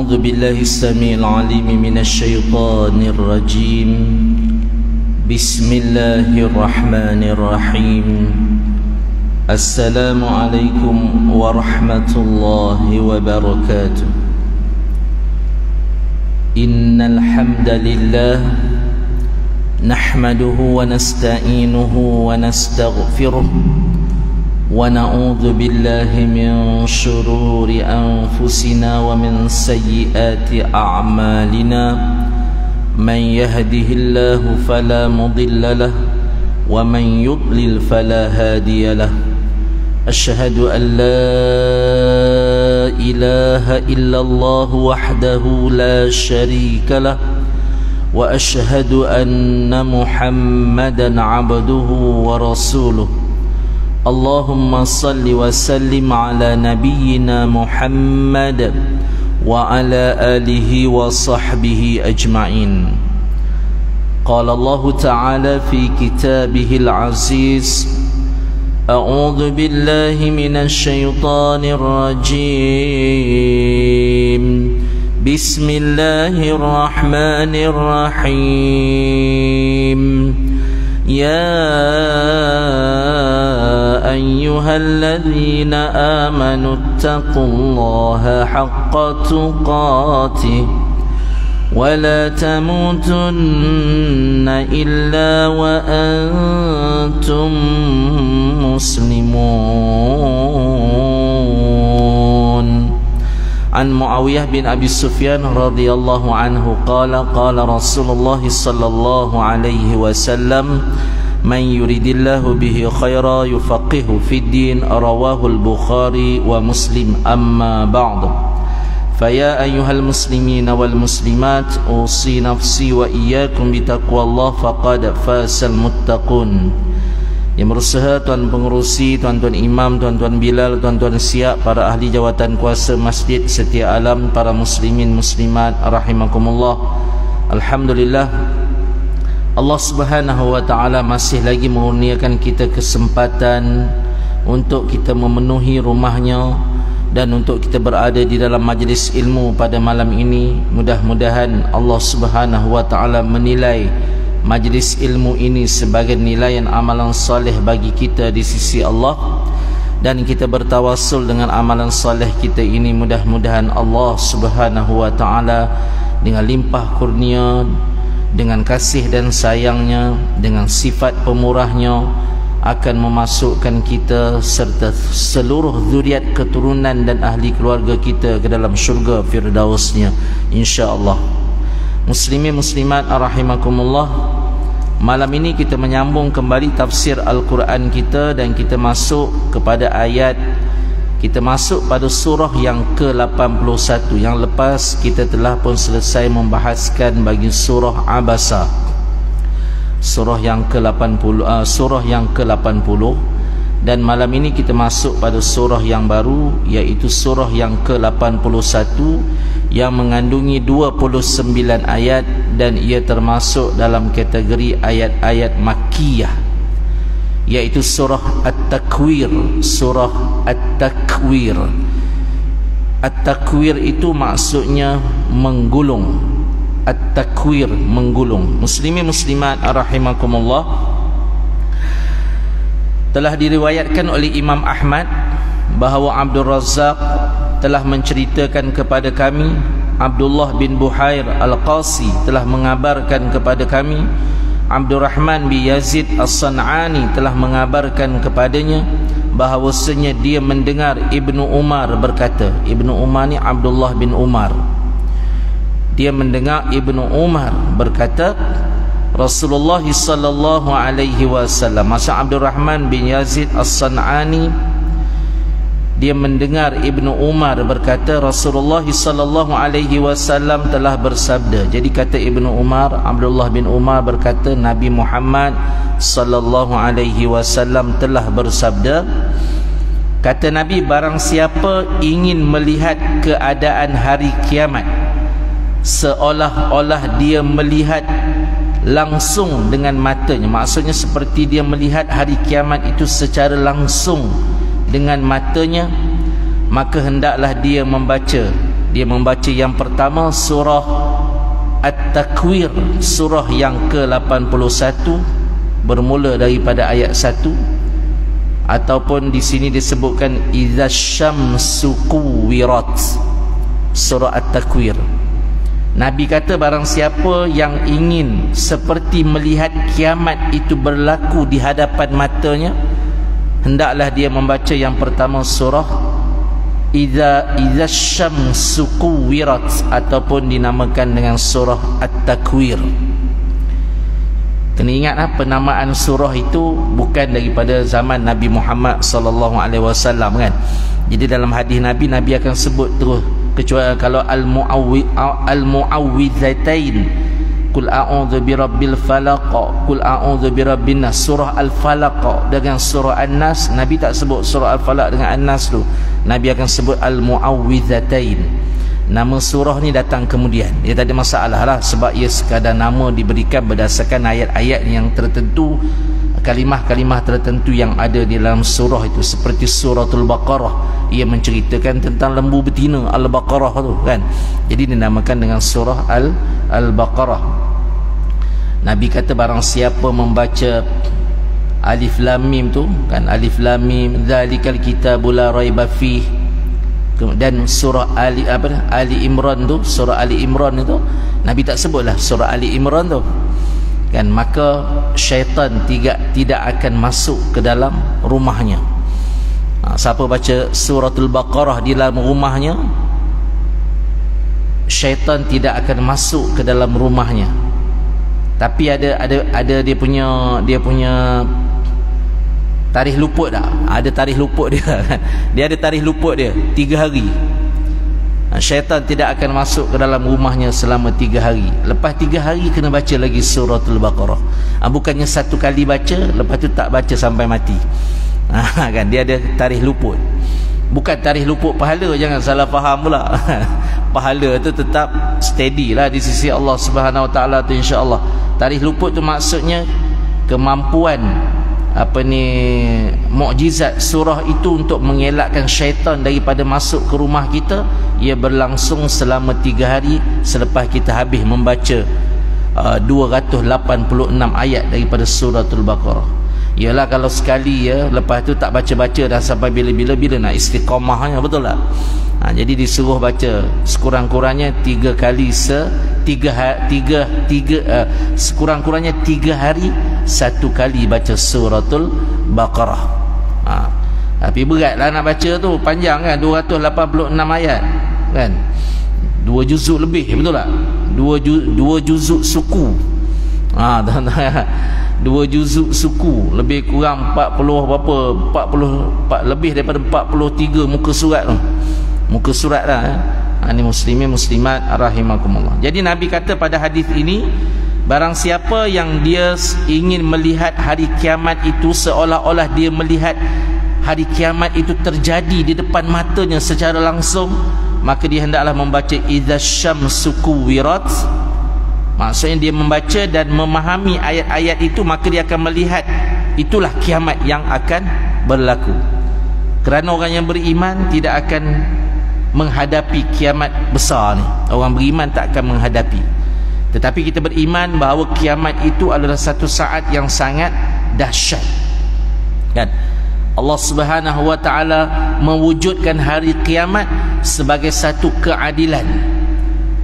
أعوذ بالله السميع العليم من الشيطان الرجيم. بسم الله الرحمن الرحيم. السلام عليكم ورحمة الله وبركاته. إن الحمد لله نحمده ونستعينه ونستغفره ونعوذ بالله من شرور أنفسنا ومن سيئات أعمالنا. من يهده الله فلا مضل له ومن يضلل فلا هادي له. أشهد أن لا إله إلا الله وحده لا شريك له وأشهد أن محمدا عبده ورسوله. اللهم صل وسلم على نبينا محمد وعلى آله وصحبه أجمعين. قال الله تعالى في كتابه العزيز: أعوذ بالله من الشيطان الرجيم. بسم الله الرحمن الرحيم. يا أيها الذين آمنوا اتقوا الله حق تقاته ولا تموتن إلا وأنتم مسلمون. عن معاوية بن أبي سفيان رضي الله عنه قال: قال رسول الله صلى الله عليه وسلم: من يريد الله به خيرا يفقهه في الدين. رواه البخاري ومسلم. أما بعد، فيا أيها المسلمين والمسلمات، أوصي نفسي وإياكم بتقوى الله فقد فاز المتقون. Yang berusaha, tuan pengurusi, tuan-tuan imam, tuan-tuan Bilal, tuan-tuan Siap, para ahli jawatan kuasa masjid Setia Alam, para muslimin muslimat rahimakumullah. Alhamdulillah, Allah Subhanahu wa taala masih lagi mengurniakan kita kesempatan untuk kita memenuhi rumahnya dan untuk kita berada di dalam majlis ilmu pada malam ini. Mudah-mudahan Allah Subhanahu wa taala menilai majlis ilmu ini sebagai nilaian amalan soleh bagi kita di sisi Allah, dan kita bertawassul dengan amalan soleh kita ini. Mudah-mudahan Allah Subhanahu wa taala dengan limpah kurnia, dengan kasih dan sayangnya, dengan sifat pemurahnya, akan memasukkan kita serta seluruh zuriat keturunan dan ahli keluarga kita ke dalam syurga firdausnya, insya-Allah. Muslimin muslimat rahimakumullah, malam ini kita menyambung kembali tafsir Al-Quran kita, dan kita masuk kepada ayat, kita masuk pada surah yang ke-81. Yang lepas kita telah pun selesai membahaskan bagi surah Abasa, surah yang ke-80, dan malam ini kita masuk pada surah yang baru, iaitu surah yang ke-81 yang mengandungi 29 ayat, dan ia termasuk dalam kategori ayat-ayat Makkiyah, iaitu surah At-Takwir. Surah At-Takwir, At-Takwir itu maksudnya menggulung. At-Takwir, menggulung. Muslimin muslimat rahimakumullah, telah diriwayatkan oleh Imam Ahmad bahawa Abdul Razzaq telah menceritakan kepada kami, Abdullah bin Buhair Al-Qasi telah mengabarkan kepada kami, Abdul Rahman bin Yazid As-San'ani telah mengabarkan kepadanya bahawasanya dia mendengar Ibnu Umar berkata. Ibnu Umar ni Abdullah bin Umar. Dia mendengar Ibnu Umar berkata, Rasulullah sallallahu alaihi wasallam, masa Abdul Rahman bin Yazid As-San'ani, dia mendengar Ibnu Umar berkata, Rasulullah sallallahu alaihi wasallam telah bersabda. Jadi kata Ibnu Umar, Abdullah bin Umar berkata, Nabi Muhammad sallallahu alaihi wasallam telah bersabda. Kata Nabi, barang siapa ingin melihat keadaan hari kiamat seolah-olah dia melihat langsung dengan matanya, maksudnya seperti dia melihat hari kiamat itu secara langsung dengan matanya, maka hendaklah dia membaca dia membaca yang pertama surah At-Takwir, surah yang ke-81 bermula daripada ayat 1, ataupun di sini disebutkan Idza syamsu kuwirat, surah At-Takwir. Nabi kata barang siapa yang ingin seperti melihat kiamat itu berlaku di hadapan matanya, hendaklah dia membaca yang pertama surah Idza syamsu kuwirat, ataupun dinamakan dengan surah At-Takwir. Kena ingatlah penamaan surah itu bukan daripada zaman Nabi Muhammad sallallahu alaihi wasallam kan. Jadi dalam hadis Nabi akan sebut terus, kecuali kalau al-mu'awwidzatain, qul a'udzu birabbil falaq, qul a'udzu birabbin nas, surah al-falaq dengan surah an-nas. Nabi tak sebut surah al-falaq dengan an-nas tu, Nabi akan sebut al-mu'awwidzatain. Nama surah ni datang kemudian, dia tak ada masalah lah, sebab ia sekadar nama diberikan berdasarkan ayat-ayat yang tertentu, kalimah-kalimah tertentu yang ada di dalam surah itu. Seperti suratul Baqarah, ia menceritakan tentang lembu betina, Al-Baqarah tu kan, jadi dinamakan dengan surah Al-Baqarah. Nabi kata barang siapa membaca Alif Lam Mim tu kan, Alif Lam Mim dzalikal kitabu la raiba fih, dan surah Ali Imran tu, surah Ali Imran itu Nabi tak sebutlah surah Ali Imran tu kan, maka syaitan tidak akan masuk ke dalam rumahnya. Siapa baca suratul Baqarah di dalam rumahnya, syaitan tidak akan masuk ke dalam rumahnya. Tapi ada dia punya tarikh luput tak? Ada tarikh luput dia kan. Dia ada tarikh luput dia 3 hari. Syaitan tidak akan masuk ke dalam rumahnya selama 3 hari. Lepas 3 hari kena baca lagi suratul Baqarah. Bukannya satu kali baca, lepas tu tak baca sampai mati. Kan dia ada tarikh luput. Bukan tarikh luput pahala, jangan salah faham pula. Pahala tu tetap steady lah di sisi Allah Subhanahu Wa Taala tu, insya-Allah. Tarikh luput tu maksudnya kemampuan mukjizat surah itu untuk mengelakkan syaitan daripada masuk ke rumah kita. Ia berlangsung selama 3 hari selepas kita habis membaca 286 ayat daripada suratul Baqarah. Ialah kalau sekali lepas tu tak baca-baca dah sampai bila nak istiqamahnya, betul tak? Jadi disuruh baca sekurang-kurangnya 3 kali sekurang-kurangnya 3 hari 1 kali baca suratul Baqarah. Tapi beratlah nak baca tu, panjang kan, 286 ayat kan, 2 juzuk lebih, betul tak? 2 juzuk suku. 2 juzuk suku, lebih kurang 40 lebih daripada 43 muka surat tu. Muka surat lah. Ini muslimin muslimat rahimakumullah. Jadi Nabi kata pada hadis ini, barang siapa yang dia ingin melihat hari kiamat itu seolah-olah dia melihat hari kiamat itu terjadi di depan matanya secara langsung, maka dia hendaklah membaca Idza syamsu kuwirat. Maksudnya dia membaca dan memahami ayat-ayat itu, maka dia akan melihat itulah kiamat yang akan berlaku. Kerana orang yang beriman tidak akan menghadapi kiamat besar ni. Orang beriman tak akan menghadapi. Tetapi kita beriman bahawa kiamat itu adalah satu saat yang sangat dahsyat. Kan? Allah Subhanahu Wa Taala mewujudkan hari kiamat sebagai satu keadilan.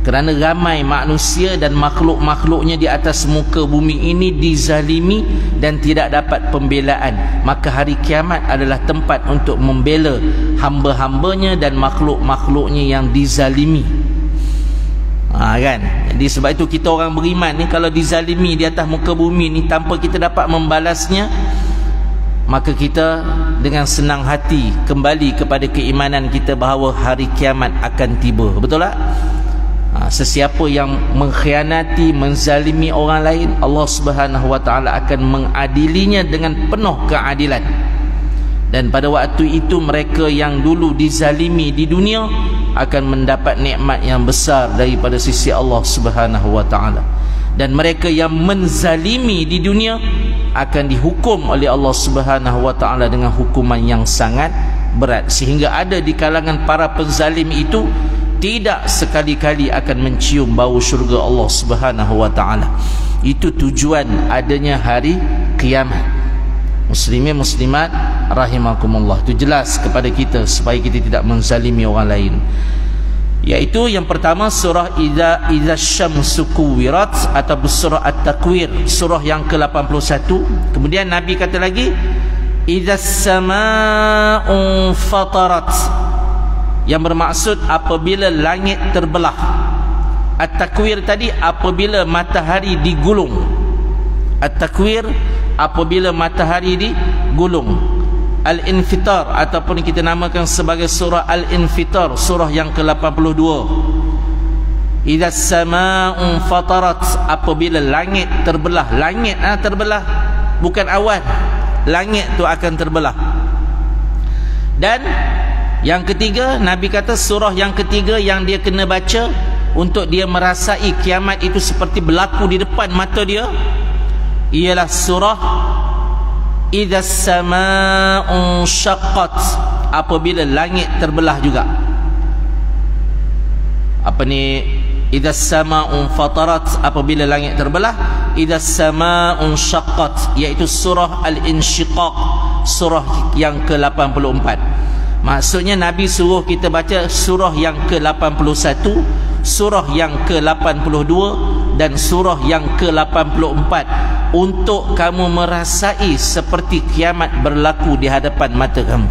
Kerana ramai manusia dan makhluk-makhluknya di atas muka bumi ini dizalimi dan tidak dapat pembelaan, maka hari kiamat adalah tempat untuk membela hamba-hambanya dan makhluk-makhluknya yang dizalimi. Kan? Jadi sebab itu kita orang beriman ni, kalau dizalimi di atas muka bumi ni tanpa kita dapat membalasnya, maka kita dengan senang hati kembali kepada keimanan kita bahawa hari kiamat akan tiba. Betul tak? Sesiapa yang mengkhianati, menzalimi orang lain, Allah Subhanahu Wa Taala akan mengadilinya dengan penuh keadilan. Dan pada waktu itu mereka yang dulu dizalimi di dunia akan mendapat nikmat yang besar daripada sisi Allah Subhanahu Wa Taala. Dan mereka yang menzalimi di dunia akan dihukum oleh Allah Subhanahu Wa Taala dengan hukuman yang sangat berat. Sehingga ada di kalangan para penzalim itu tidak sekali-kali akan mencium bau syurga Allah Subhanahu wa taala. Itu tujuan adanya hari kiamat. Muslimin muslimat rahimakumullah, itu jelas kepada kita supaya kita tidak menzalimi orang lain. Yaitu yang pertama surah Idza Syamsu Kuwirat atau surah At-Takwir, surah yang ke-81. Kemudian Nabi kata lagi Idza Samaa'u Fatarat, yang bermaksud apabila langit terbelah. At-Takwir tadi apabila matahari digulung. At-Takwir apabila matahari digulung. Al-Infitar ataupun kita namakan sebagai surah Al-Infitar, surah yang ke-82. Idza samaa'u fatarat, apabila langit terbelah. Langit terbelah, bukan awan. Langit tu akan terbelah. Dan yang ketiga, Nabi kata surah yang ketiga yang dia kena baca untuk dia merasai kiamat itu seperti berlaku di depan mata dia, ialah surah Idza samaa'u syaqqat, apabila langit terbelah juga. Apa ni? Idza samaa'u fatarat, apabila langit terbelah. Idza samaa'u syaqqat, iaitu surah Al-Insyiqaq, surah yang ke-84. Maksudnya Nabi suruh kita baca surah yang ke-81, surah yang ke-82 dan surah yang ke-84 untuk kamu merasai seperti kiamat berlaku di hadapan mata kamu.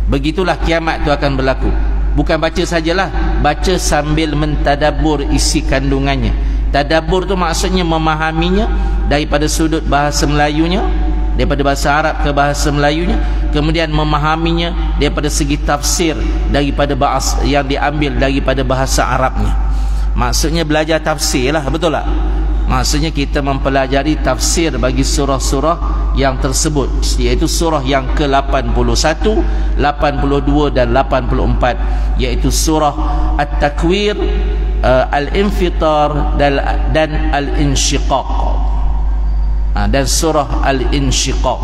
Begitulah kiamat itu akan berlaku. Bukan baca sajalah, baca sambil mentadabbur isi kandungannya. Tadabbur tu maksudnya memahaminya daripada sudut bahasa Melayunya, daripada bahasa Arab ke bahasa Melayunya, kemudian memahaminya daripada segi tafsir daripada bahasa yang diambil daripada bahasa Arabnya. Maksudnya belajar tafsir lah, betul tak? Maksudnya kita mempelajari tafsir bagi surah-surah yang tersebut, iaitu surah yang ke-81, 82 dan 84, iaitu surah At-Takwir, Al-Infitar dan Al-Insyiqaq, dan surah Al-Insyiqaq.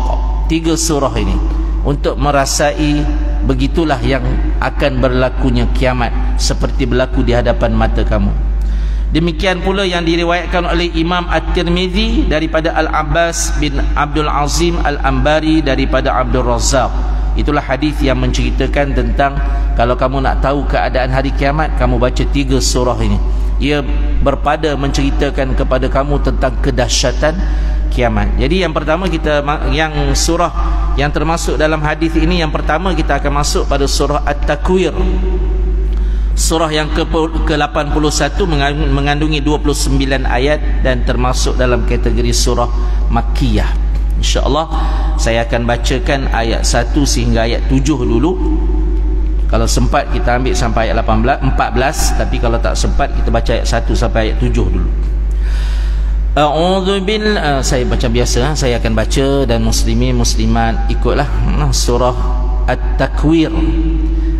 3 surah ini untuk merasai begitulah yang akan berlakunya kiamat, seperti berlaku di hadapan mata kamu. Demikian pula yang diriwayatkan oleh Imam At-Tirmizi daripada Al-Abbas bin Abdul Azim Al-Ambari daripada Abdul Razzaq. Itulah hadis yang menceritakan tentang kalau kamu nak tahu keadaan hari kiamat, kamu baca 3 surah ini. Ia berpada menceritakan kepada kamu tentang kedahsyatan kiamat. Jadi yang pertama kita, yang surah yang termasuk dalam hadis ini, yang pertama kita akan masuk pada surah At-Takwir, surah yang ke-81, mengandungi 29 ayat dan termasuk dalam kategori surah Makkiyah. InsyaAllah saya akan bacakan ayat 1 sehingga ayat 7 dulu. Kalau sempat kita ambil sampai ayat 14, tapi kalau tak sempat kita baca ayat 1 sampai ayat 7 dulu. Saya baca biasa, saya akan baca dan muslimin muslimat ikutlah. Surah At-Takwir,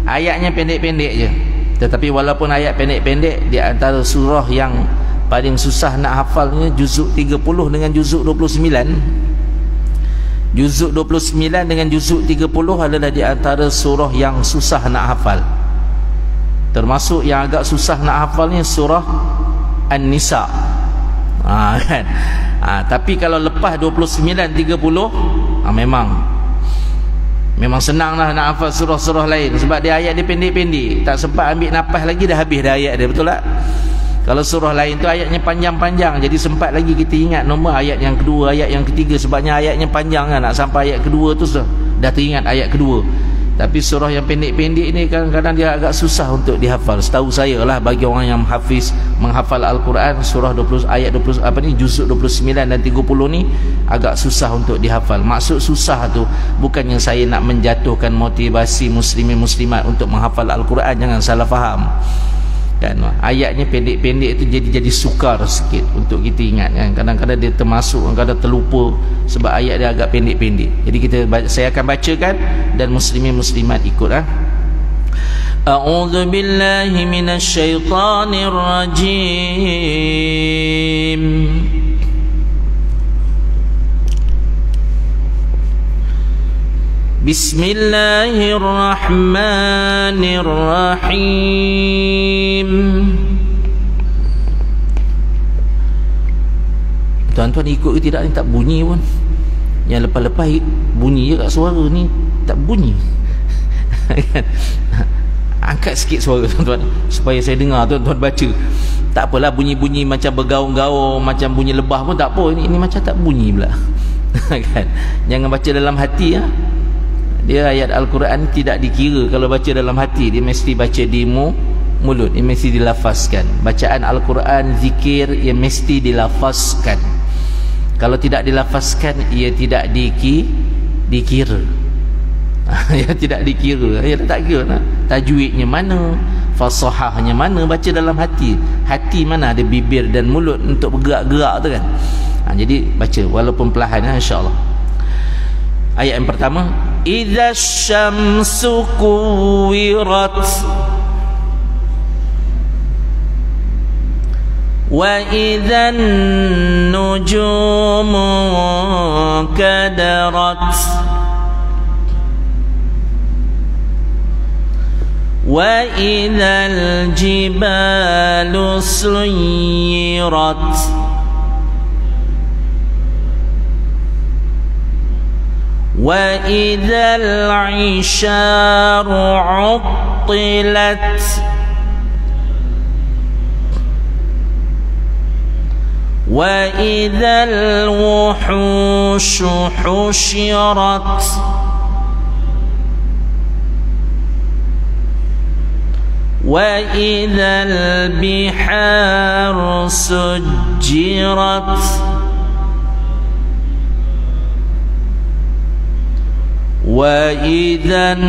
ayatnya pendek-pendek je, tetapi walaupun ayat pendek-pendek, di antara surah yang paling susah nak hafalnya juzuk 30 dengan juzuk 29. Juzuk 29 dengan juzuk 30 adalah di antara surah yang susah nak hafal. Termasuk yang agak susah nak hafalnya surah An-Nisa. Kan? Tapi kalau lepas 29 30 memang senanglah nak hafal surah-surah lain, sebab dia ayat dia pendek-pendek, tak sempat ambil nafas lagi dah habis dah ayat dia, betul tak? Kalau surah lain tu ayatnya panjang-panjang, jadi sempat lagi kita ingat nombor ayat yang kedua, ayat yang ketiga, sebabnya ayatnya panjang kan, nak sampai ayat kedua tu dah teringat ayat kedua. Tapi surah yang pendek-pendek ni kadang-kadang dia agak susah untuk dihafal. Setahu saya lah, bagi orang yang menghafal Al-Quran, surah 20 ayat 20 juzuk 29 dan 30 ni agak susah untuk dihafal. Maksud susah tu bukannya saya nak menjatuhkan motivasi muslimin muslimat untuk menghafal Al-Quran, jangan salah faham. Kan, ayatnya pendek-pendek itu jadi sukar sikit untuk kita ingat kan. Kadang-kadang dia termasuk, kadang-kadang terlupa sebab ayat dia agak pendek-pendek. Jadi saya akan bacakan dan muslimin muslimat ikut. A'udzu billahi minasyaitonir rajim. Bismillahirrahmanirrahim. Tuan-tuan ikut ke tidak ni, tak bunyi pun. Yang lepas-lepas bunyi je kat suara ni, tak bunyi. Angkat sikit suara tuan-tuan supaya saya dengar tuan-tuan baca. Tak apalah bunyi-bunyi macam bergaung-gaung, macam bunyi lebah pun tak apa. Ini macam tak bunyi pula. Kan? Jangan baca dalam hati ya. Dia ayat Al-Quran tidak dikira kalau baca dalam hati, dia mesti baca di mulut, dia mesti dilafazkan. Bacaan Al-Quran, zikir, ia mesti dilafazkan. Kalau tidak dilafazkan, ia tidak dikira. Ia tidak dikira. Ia tak kira lah. Tajwidnya mana, fasahahnya mana, baca dalam hati. Hati mana ada bibir dan mulut untuk bergerak-gerak tu kan. Jadi baca walaupun perlahan ya, insya-Allah. Ayat yang pertama, idza syamsu kuwirat wa idzan nujumu kadarat wa idzal jibalu suyirat wa idzal 'isharu 'uttilat wa idzal wuhushu husyirat wa idzal biharu sujjirat wa idzan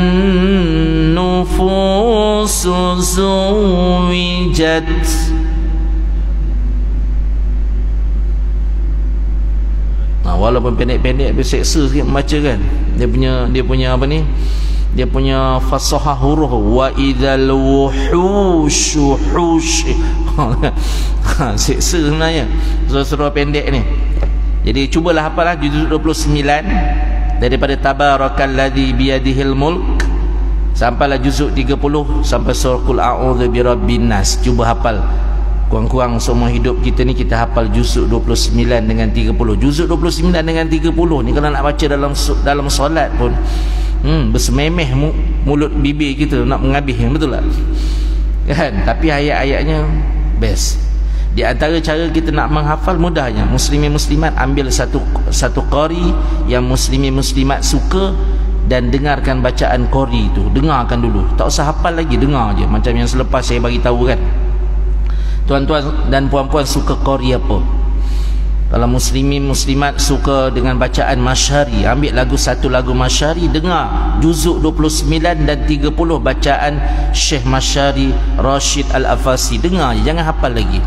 nufusu zuwijat. Walaupun pendek-pendek tapi seksa sikit membaca kan. Dia punya apa ni? Dia punya fasahah huruf. Wa idzal wuhushu hush. Seksa sebenarnya surah-surah pendek ni. Jadi cubalah hafalah juzuk 29 daripada tabarakalladzi biyadihil mulk sampailah juzuk 30 sampai surah qul a'udzu birabbin nas. Cuba hafal. Kurang-kurang semua hidup kita ni kita hafal juzuk 29 dengan 30. Juzuk 29 dengan 30 ni kalau nak baca dalam solat pun bersememeh mulut bibir kita nak menghabis, betul tak? Kan? Tapi ayat-ayatnya best. Di antara cara kita nak menghafal mudahnya, muslimin muslimat ambil satu qari yang muslimin muslimat suka dan dengarkan bacaan qari itu. Dengarkan dulu. Tak usah hafal lagi, dengar je. Macam yang selepas saya bagi tahu kan. Tuan-tuan dan puan-puan suka qari apa? Kalau muslimin muslimat suka dengan bacaan Masyari, ambil satu lagu Masyari, dengar juzuk 29 dan 30 bacaan Syekh Masyari Rashid Al-Afasi. Dengar je, jangan hafal lagi.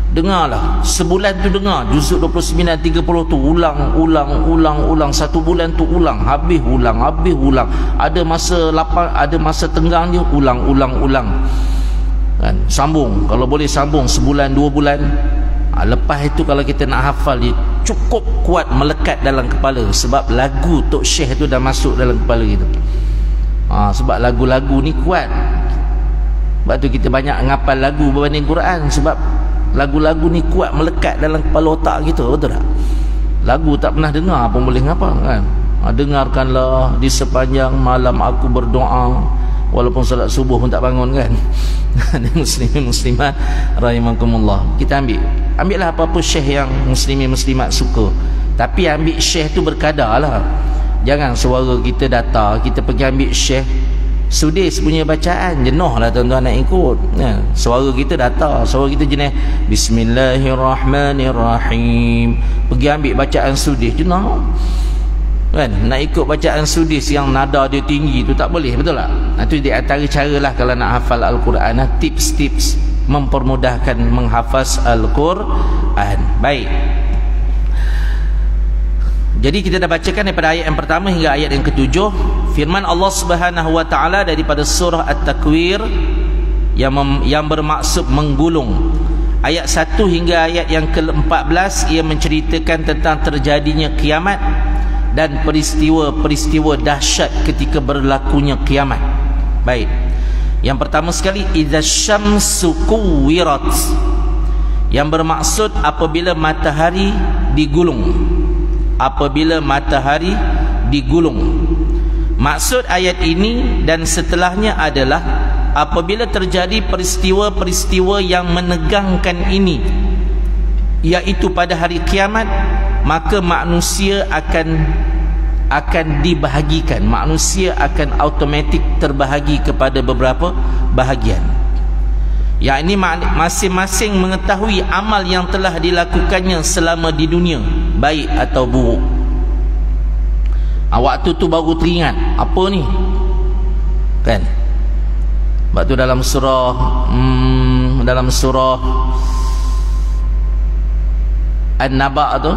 Dengarlah, sebulan tu dengar juzuk 29 30 tu ulang, satu bulan tu ulang, habis ulang. Ada masa lapang, ada masa tenggang dia ulang kan? Sambung, kalau boleh sambung sebulan 2 bulan. Lepas itu kalau kita nak hafal dia cukup kuat melekat dalam kepala, sebab lagu Tok Syekh tu dah masuk dalam kepala kita. Sebab lagu-lagu ni kuat. Sebab tu kita banyak ngapal lagu berbanding Quran, sebab lagu-lagu ni kuat melekat dalam kepala otak kita, betul tak? Lagu tak pernah dengar pun boleh ngapal kan? Dengarkanlah di sepanjang malam aku berdoa, walaupun salat subuh pun tak bangun kan. Muslimin muslimat rahimakumullah. Kita ambillah apa-apa syekh yang muslimin muslimat suka, tapi ambil syekh tu berkadar lah. Jangan suara kita datar, kita pergi ambil syekh Sudis punya bacaan, jenuh lah tuan-tuan nak ikut ya. Suara kita datar, suara kita jenis Bismillahirrahmanirrahim, pergi ambil bacaan Sudis, jenuh kan. Nak ikut bacaan Sudis yang nada dia tinggi tu tak boleh, betul tak? Itu di antara cara lah kalau nak hafal Al-Quran, tips-tips mempermudahkan menghafaz Al-Quran. Baik, jadi kita dah bacakan daripada ayat yang pertama hingga ayat yang ke-7 firman Allah Subhanahu wa taala daripada surah At-Takwir yang bermaksud menggulung. Ayat 1 hingga ayat yang ke-14 ia menceritakan tentang terjadinya kiamat. dan peristiwa-peristiwa dahsyat ketika berlakunya kiamat. Baik. Yang pertama sekali, idza syamsu kuwirat, yang bermaksud apabila matahari digulung. Apabila matahari digulung. Maksud ayat ini dan setelahnya adalah apabila terjadi peristiwa-peristiwa yang menegangkan ini, iaitu pada hari kiamat, maka manusia akan dibahagikan. Manusia akan automatik terbahagi kepada beberapa bahagian. Yang ini masing-masing mengetahui amal yang telah dilakukannya selama di dunia, baik atau buruk. Waktu tu baru teringat apa ni, kan? Sebab tu dalam surah An-Naba tu,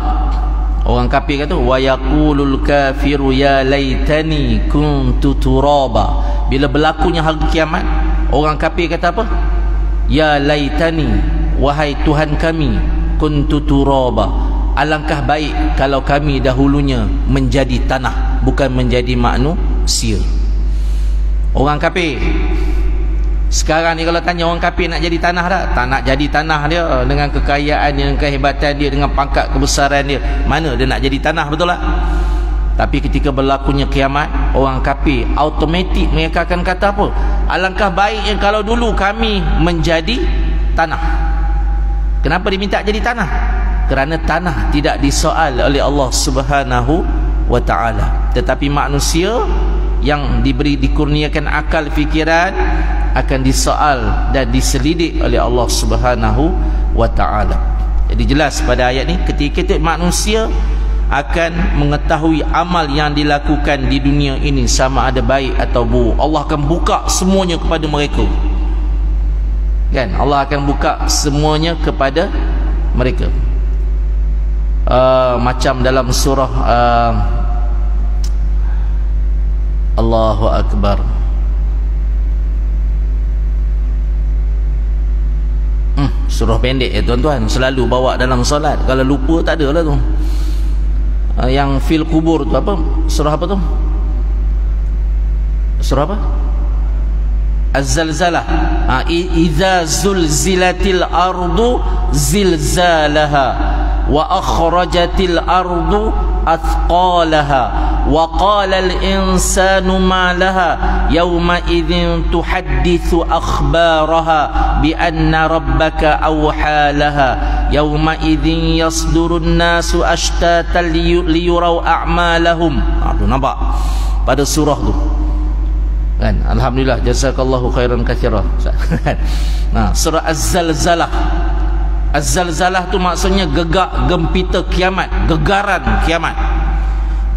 orang kafir kata wa yaqulul kafiru ya laitani kuntu turaba. Bila berlakunya hari kiamat, orang kafir kata apa? Ya laitani, wahai Tuhan kami, kuntu turaba, alangkah baik kalau kami dahulunya menjadi tanah, bukan menjadi manusia. Orang kafir sekarang ni, kalau tanya orang kafir nak jadi tanah tak nak jadi tanah dia, dengan kekayaan dia, dengan kehebatan dia, dengan pangkat kebesaran dia, mana dia nak jadi tanah, betul tak? Tapi ketika berlakunya kiamat, orang kafir automatik mereka akan kata apa? Alangkah baiknya kalau dulu kami menjadi tanah. Kenapa diminta jadi tanah? Kerana tanah tidak disoal oleh Allah Subhanahu wa ta'ala, tetapi manusia yang dikurniakan akal fikiran akan disoal dan diselidik oleh Allah Subhanahu wa ta'ala. Jadi jelas pada ayat ni, ketika manusia akan mengetahui amal yang dilakukan di dunia ini sama ada baik atau buruk, Allah akan buka semuanya kepada mereka, kan? Allah akan buka semuanya kepada mereka. Macam dalam surah Allahu Akbar, surah pendek ya tuan-tuan, selalu bawa dalam solat, kalau lupa tak ada lah tu. Yang fil kubur tu apa? Surah apa tu? Surah apa? Az-Zalzalah. Idza zulzilatil ardu zilzalaha wa akhrajatil ardu athqalaha wa qala al-insanu ma laha yawma idzin tuhaddithu akhbaraha bi anna rabbaka awha laha yawma idzin yasdurun nasu ashtatan liyuraw a'malahum. Tu nampak pada surah tu, kan? Alhamdulillah, jazakallahu khairan katsira. Nah, surah Az-Zalzalah. Az-Zalzalah tu maksudnya gegak gempita kiamat, gegaran kiamat.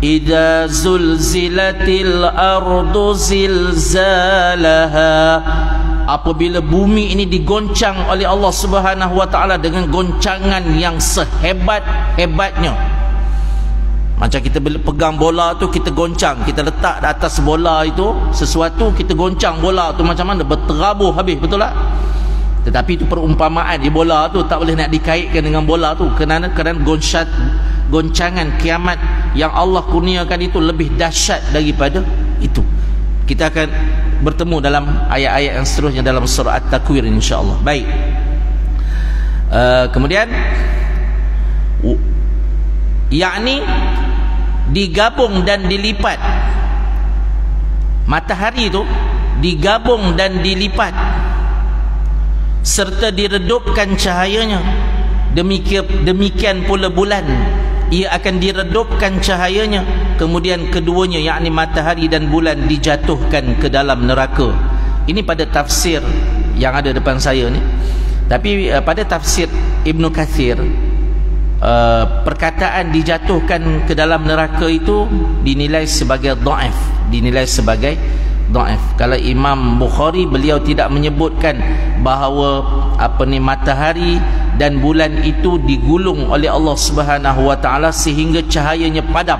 Idza zulzilatil ardu zilzalaha, apabila bumi ini digoncang oleh Allah Subhanahu wa ta'ala dengan goncangan yang sehebat-hebatnya. Macam kita pegang bola tu, kita goncang, kita letak di atas bola itu sesuatu, kita goncang bola tu macam mana, berterabuh habis, betul tak? Tetapi itu perumpamaan di bola tu, tak boleh nak dikaitkan dengan bola tu, kerana goncangan kiamat yang Allah kurniakan itu lebih dahsyat daripada itu. Kita akan bertemu dalam ayat-ayat yang seterusnya dalam surah At-Takwir, insya-Allah. Baik. Kemudian yakni digabung dan dilipat. Matahari itu digabung dan dilipat serta diredupkan cahayanya. Demikian pula bulan, ia akan diredupkan cahayanya, kemudian keduanya yakni matahari dan bulan dijatuhkan ke dalam neraka. Ini pada tafsir yang ada depan saya ni. Tapi pada tafsir Ibnu Katsir, perkataan dijatuhkan ke dalam neraka itu dinilai sebagai dhaif, dinilai sebagai dhaif. Kalau Imam Bukhari, beliau tidak menyebutkan bahawa matahari dan bulan itu digulung oleh Allah Subhanahu wa ta'ala sehingga cahayanya padam.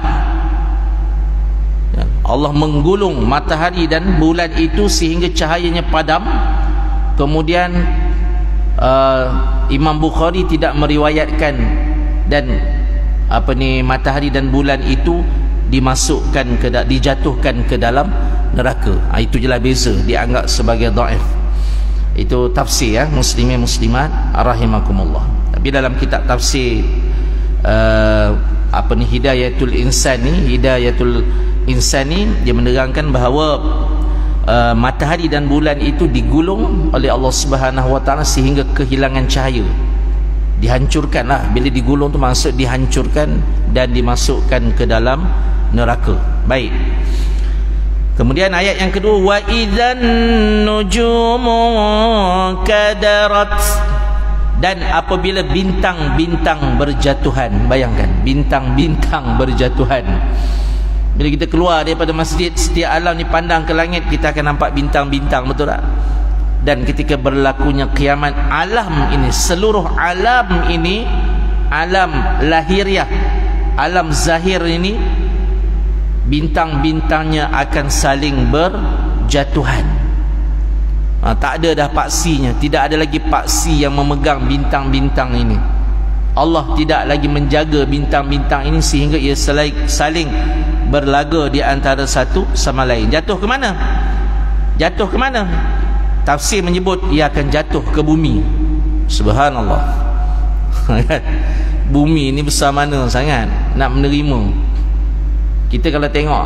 Allah menggulung matahari dan bulan itu sehingga cahayanya padam. Kemudian Imam Bukhari tidak meriwayatkan dan matahari dan bulan itu dijatuhkan ke dalam neraka. Itu jelah beza, dianggap sebagai dhaif. Itu tafsir ya, muslimin muslimat rahimakumullah. Tapi dalam kitab tafsir Hidayatul Insan ni, dia menerangkan bahawa matahari dan bulan itu digulung oleh Allah Subhanahu wa taala sehingga kehilangan cahaya. Dihancurkanlah. Bila digulung tu maksud dihancurkan dan dimasukkan ke dalam neraka. Baik. Kemudian ayat yang kedua, wa idzan nujumu kadarat, dan apabila bintang-bintang berjatuhan. Bayangkan, bintang-bintang berjatuhan. Bila kita keluar daripada masjid, setiap alam ni pandang ke langit, kita akan nampak bintang-bintang, betul tak? Dan ketika berlakunya kiamat, alam ini, seluruh alam ini, alam lahiriah, alam zahir ini, bintang-bintangnya akan saling berjatuhan. Tak ada dah paksinya. Tidak ada lagi paksi yang memegang bintang-bintang ini. Allah tidak lagi menjaga bintang-bintang ini sehingga ia saling berlaga di antara satu sama lain. Jatuh ke mana? Jatuh ke mana? Tafsir menyebut ia akan jatuh ke bumi. Subhanallah. Bumi ini besar mana sangat nak menerima. Kita kalau tengok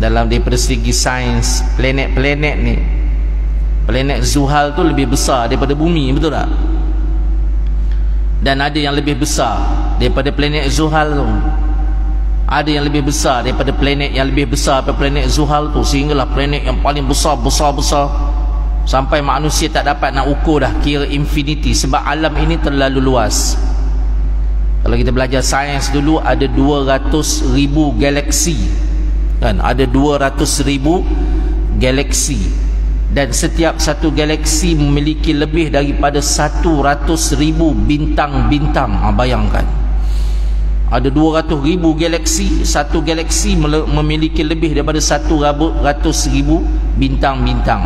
dalam daripada segi sains, planet-planet ni, planet Zuhal tu lebih besar daripada bumi, betul tak? Dan ada yang lebih besar daripada planet Zuhal tu. Ada yang lebih besar daripada planet yang lebih besar daripada planet Zuhal tu, sehinggalah planet yang paling besar sampai manusia tak dapat nak ukur dah, kira infinity, sebab alam ini terlalu luas. Kalau kita belajar sains dulu, ada 200,000 galaksi kan, ada 200,000 galaksi, dan setiap satu galaksi memiliki lebih daripada 100,000 bintang-bintang. Bayangkan, ada 200,000 galaksi, satu galaksi memiliki lebih daripada 100,000 bintang-bintang.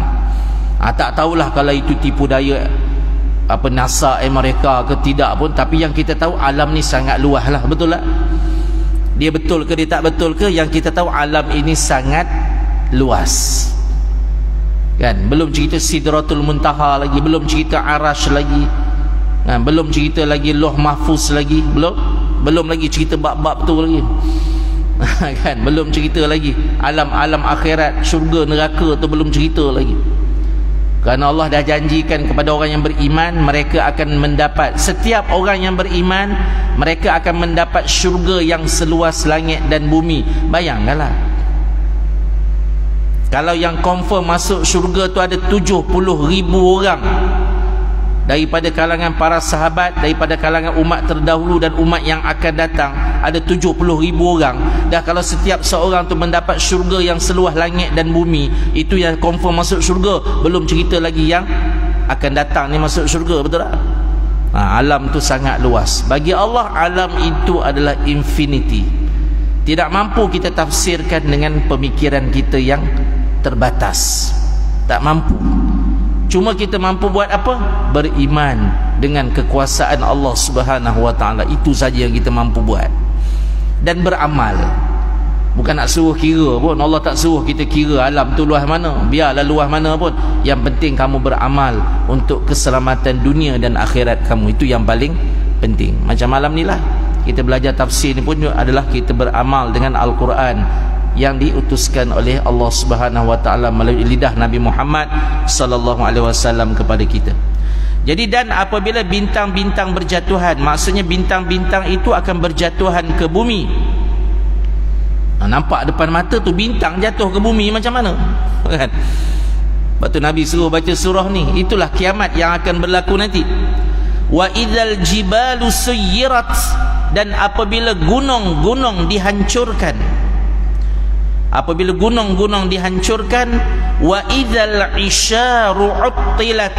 Tak tahulah kalau itu tipu daya NASA Amerika ke tidak pun, tapi yang kita tahu alam ni sangat luas lah, betul tak? Dia betul ke dia tak betul ke, yang kita tahu alam ini sangat luas kan. Belum cerita Sidratul Muntaha lagi, belum cerita Arash lagi kan? Belum cerita lagi Lauh Mahfuz lagi, belum lagi cerita bab-bab tu lagi kan? Belum cerita lagi alam-alam akhirat, syurga neraka tu belum cerita lagi. Kerana Allah dah janjikan kepada orang yang beriman, mereka akan mendapat, setiap orang yang beriman, mereka akan mendapat syurga yang seluas langit dan bumi. Bayangkanlah, kalau yang confirm masuk syurga tu ada 70,000 orang daripada kalangan para sahabat, daripada kalangan umat terdahulu dan umat yang akan datang, ada 70,000 orang. Dah kalau setiap seorang tu mendapat syurga yang seluas langit dan bumi, itu yang confirm masuk syurga. Belum cerita lagi yang akan datang ni masuk syurga, betul tak? Alam tu sangat luas. Bagi Allah, alam itu adalah infinity. Tidak mampu kita tafsirkan dengan pemikiran kita yang terbatas. Tak mampu. Cuma kita mampu buat apa? Beriman dengan kekuasaan Allah Subhanahu wa taala. Itu saja yang kita mampu buat. Dan beramal. Bukan nak suruh kira pun. Allah tak suruh kita kira alam tu luas mana, biarlah luas mana pun. Yang penting kamu beramal untuk keselamatan dunia dan akhirat kamu. Itu yang paling penting. Macam malam ni lah kita belajar tafsir ni pun adalah kita beramal dengan Al-Quran yang diutuskan oleh Allah Subhanahu wa taala melalui lidah Nabi Muhammad sallallahu alaihi wasallam kepada kita. Jadi, dan apabila bintang-bintang berjatuhan, maksudnya bintang-bintang itu akan berjatuhan ke bumi. Nampak depan mata tu bintang jatuh ke bumi, macam mana kan? Sebab tu Nabi suruh baca surah ni. Itulah kiamat yang akan berlaku nanti. Wa idzal jibalu suyirat, dan apabila gunung-gunung dihancurkan. Apabila gunung-gunung dihancurkan, wa idzal isyaru uttilat,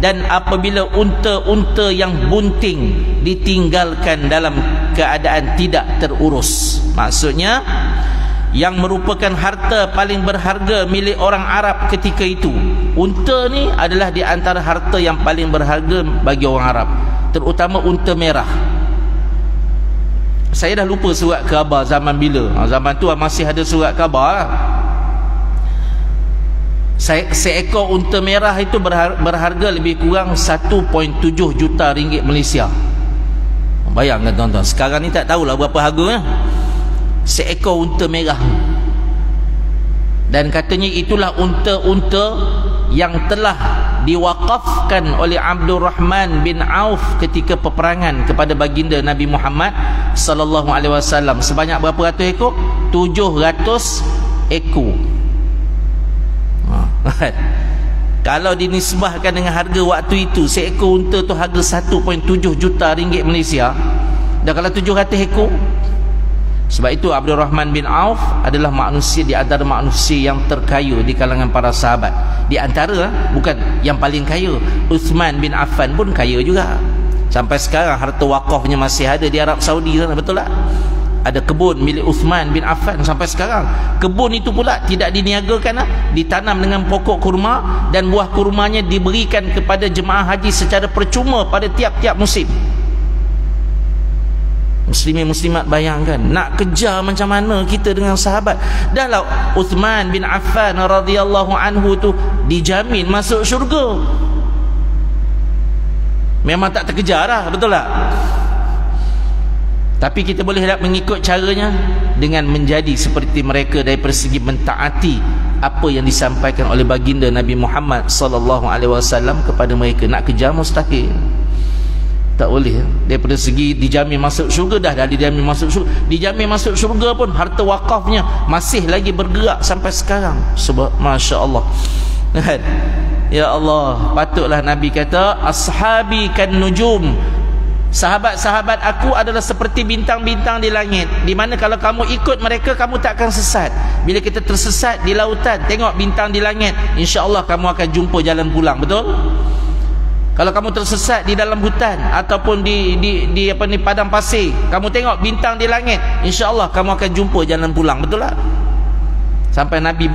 dan apabila unta-unta yang bunting ditinggalkan dalam keadaan tidak terurus. Maksudnya yang merupakan harta paling berharga milik orang Arab ketika itu. Unta ni adalah di antara harta yang paling berharga bagi orang Arab, terutama unta merah. Saya dah lupa surat khabar zaman bila. Zaman tu masih ada surat khabar lah. Seekor unta merah itu berharga lebih kurang 1.7 juta ringgit Malaysia. Bayangkan tuan-tuan, sekarang ni tak tahulah berapa harganya seekor unta merah. Dan katanya itulah unta-unta yang telah diwakafkan oleh Abdul Rahman bin Auf ketika peperangan kepada baginda Nabi Muhammad sallallahu alaihi wasallam. Sebanyak berapa ratus ekor? 700 ekor. Kalau dinisbahkan dengan harga waktu itu, seekor unta tu harga 1.7 juta ringgit Malaysia. Dan kalau 700 ekor. Sebab itu Abdul Rahman bin Auf adalah manusia di antara manusia yang terkaya di kalangan para sahabat. Di antara, bukan yang paling kaya, Uthman bin Affan pun kaya juga. Sampai sekarang harta wakafnya masih ada di Arab Saudi sana, betul tak? Ada kebun milik Uthman bin Affan sampai sekarang. Kebun itu pula tidak diniagakan, ditanam dengan pokok kurma, dan buah kurmanya diberikan kepada jemaah haji secara percuma pada tiap-tiap musim. Muslimin muslimat, bayangkan nak kejar macam mana kita dengan sahabat. Dah lah Uthman bin Affan radhiyallahu anhu tu dijamin masuk syurga. Memang tak terkejar lah, betul tak? Tapi kita boleh tak mengikut caranya dengan menjadi seperti mereka daripada segi mentaati apa yang disampaikan oleh baginda Nabi Muhammad sallallahu alaihi wasallam kepada mereka. Nak kejar mustahil. Tak boleh. Daripada segi dijamin masuk syurga, dah dijamin masuk syurga. Dijamin masuk syurga pun harta wakafnya masih lagi bergerak sampai sekarang. Sebab Masya Allah. Ya Allah, patutlah Nabi kata, ashabi kan nujum, sahabat-sahabat aku adalah seperti bintang-bintang di langit, di mana kalau kamu ikut mereka, kamu tak akan sesat. Bila kita tersesat di lautan, tengok bintang di langit, insya-Allah kamu akan jumpa jalan pulang. Betul? Kalau kamu tersesat di dalam hutan ataupun di padang pasir, kamu tengok bintang di langit, insya-Allah kamu akan jumpa jalan pulang. Betul tak? Sampai Nabi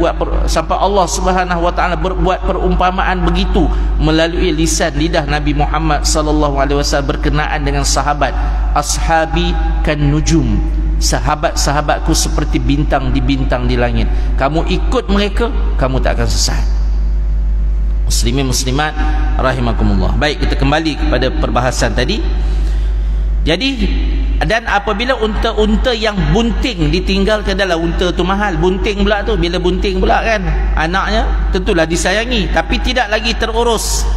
sampai Allah Subhanahu wa taala berbuat perumpamaan begitu melalui lisan lidah Nabi Muhammad sallallahu alaihi wasallam berkenaan dengan sahabat. Ashabi kan nujum, sahabat-sahabatku seperti bintang di langit. Kamu ikut mereka, kamu tak akan sesat. Muslimin muslimat rahimakumullah. Baik, kita kembali kepada perbahasan tadi. Jadi, dan apabila unta-unta yang bunting ditinggalkan, adalah unta tu mahal, bunting pula tu. Bila bunting pula kan, anaknya tentulah disayangi, tapi tidak lagi terurus,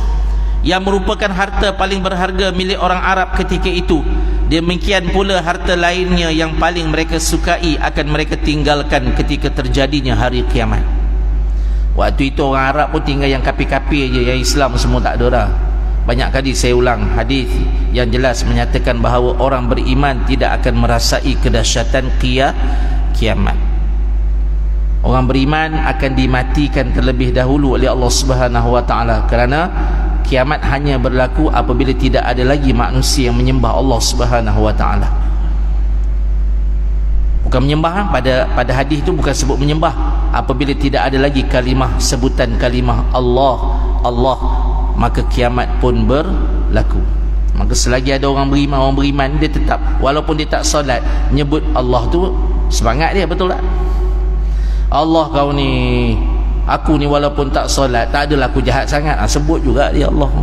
yang merupakan harta paling berharga milik orang Arab ketika itu. Demikian pula harta lainnya yang paling mereka sukai akan mereka tinggalkan ketika terjadinya hari kiamat. Waktu itu orang Arab pun tinggal yang kapi-kapi je, yang Islam semua tak ada dah. Banyak kali saya ulang hadis yang jelas menyatakan bahawa orang beriman tidak akan merasai kedahsyatan kiamat. Orang beriman akan dimatikan terlebih dahulu oleh Allah Subhanahu wa taala, kerana kiamat hanya berlaku apabila tidak ada lagi manusia yang menyembah Allah Subhanahu wa taala. Bukan menyembah, pada hadis itu bukan sebut menyembah, apabila tidak ada lagi kalimah, sebutan kalimah Allah, maka kiamat pun berlaku. Maka selagi ada orang beriman, dia tetap, walaupun dia tak solat, menyebut Allah tu semangat dia, betul tak? Allah kau ni, aku ni walaupun tak solat, tak adalah aku jahat sangat, sebut juga dia Allah.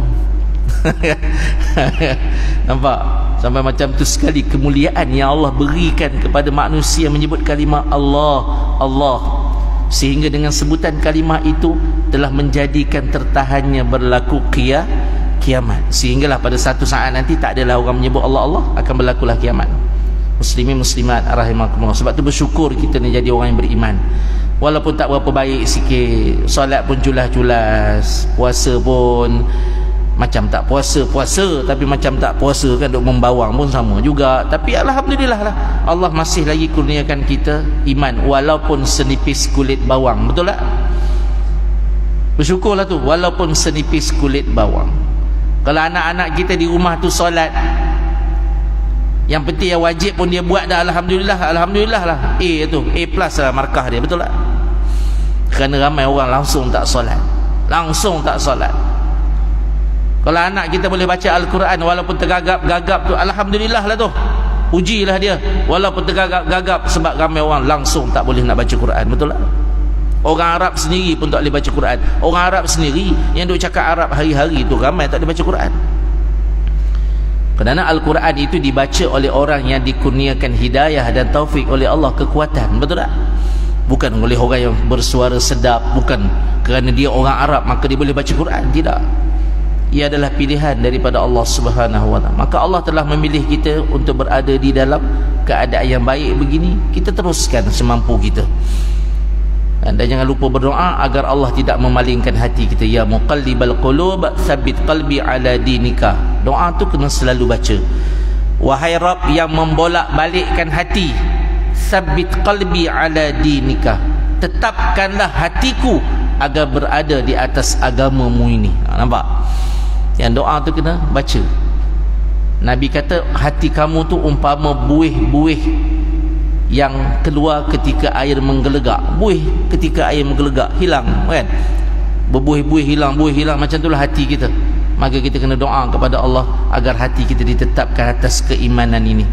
Nampak? Sampai macam tu sekali kemuliaan yang Allah berikan kepada manusia menyebut kalimah Allah, sehingga dengan sebutan kalimah itu telah menjadikan tertahannya berlaku kiamat. Sehinggalah pada satu saat nanti tak adalah orang menyebut Allah, akan berlakulah kiamat. Muslimin muslimat rahimakumullah. Sebab tu bersyukur kita ni jadi orang yang beriman. Walaupun tak berapa baik sikit, solat pun culas-culas, puasa pun macam tak puasa, tapi macam tak puasa kan, duk membawang pun sama juga. Tapi alhamdulillah lah, Allah masih lagi kurniakan kita iman walaupun senipis kulit bawang. Betul tak? Bersyukurlah tu, walaupun senipis kulit bawang. Kalau anak-anak kita di rumah tu solat, yang penting yang wajib pun dia buat dah, alhamdulillah lah. A tu, A+ lah markah dia, betul tak? Kerana ramai orang langsung tak solat. Kalau anak kita boleh baca Al-Quran walaupun tergagap-gagap tu, alhamdulillah lah tu. ujilah dia walaupun tergagap-gagap, sebab ramai orang langsung tak boleh nak baca Quran. Betul tak? Orang Arab sendiri pun tak boleh baca Quran. Orang Arab sendiri yang duk cakap Arab hari-hari tu ramai tak boleh baca Quran. Kerana Al-Quran itu dibaca oleh orang yang dikurniakan hidayah dan taufik oleh Allah, kekuatan. Betul tak? Bukan oleh orang yang bersuara sedap, bukan kerana dia orang Arab maka dia boleh baca Quran. Tidak. Ia adalah pilihan daripada Allah Subhanahu wa taala. Maka Allah telah memilih kita untuk berada di dalam keadaan yang baik begini. Kita teruskan semampu kita. Dan jangan lupa berdoa agar Allah tidak memalingkan hati kita. Ya muqallibal qulub, tsabbit qalbi ala dinika. Doa tu kena selalu baca. Wahai Rabb yang membolak-balikkan hati, tsabbit qalbi ala dinika. Tetapkanlah hatiku agar berada di atas agamamu ini. Nampak? Yang doa tu kena baca. Nabi kata hati kamu tu umpama buih-buih yang keluar ketika air menggelegak. Buih ketika air menggelegak hilang, kan? Berbuih-buih hilang, buih hilang, macam itulah hati kita. Maka kita kena doa kepada Allah agar hati kita ditetapkan atas keimanan ini.